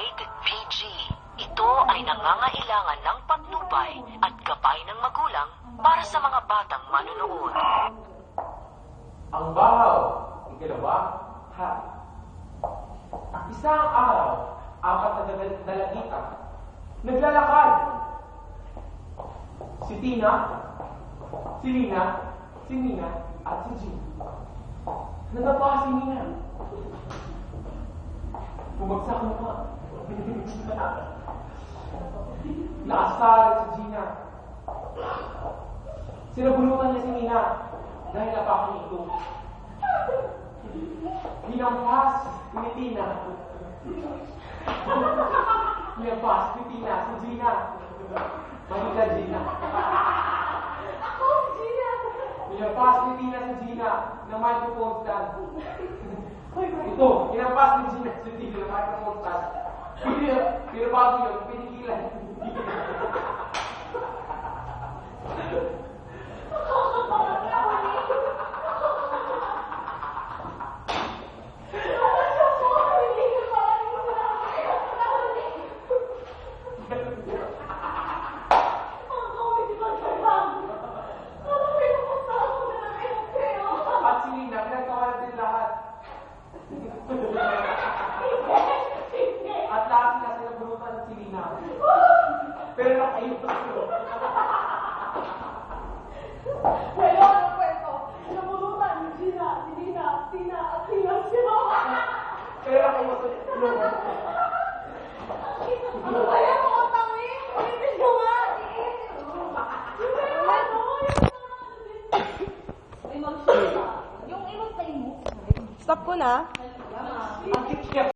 Rated PG. Ito ay nangangailangan ng patnubay at gabay ng magulang para sa mga batang manunood. Ang bahaw, ikalawa, ha. Isang araw, 4 na dalagita. Naglalakad. Si Tina, si Lina, si Nina, at si Jean. Nagapa si Nina. Bumagsak mo ka. Naasar si Gina. Sinabulutan niya si Nina dahil napakin ito. Hinampas ni Tina. Hinampas ni Tina si Gina. Malika Gina. Ako, Gina! Hinampas ni Tina si Gina na microphone stand. Ito, hinampas ni Gina si Tina na microphone stand. Pero bago yun, pinigilan. At si Nina, pinagkawalan din lahat. At lahat sila sinabunutan si Nina. Pero nakayot na sila. Wala ang kwento. Nabulutan ni Gina, si Nina, Tina, at Tina sila. Pero nakayot na sila. Ano ba yan mga tangi? Ulitin ko nga. Stop ko na. Ang kikiyap.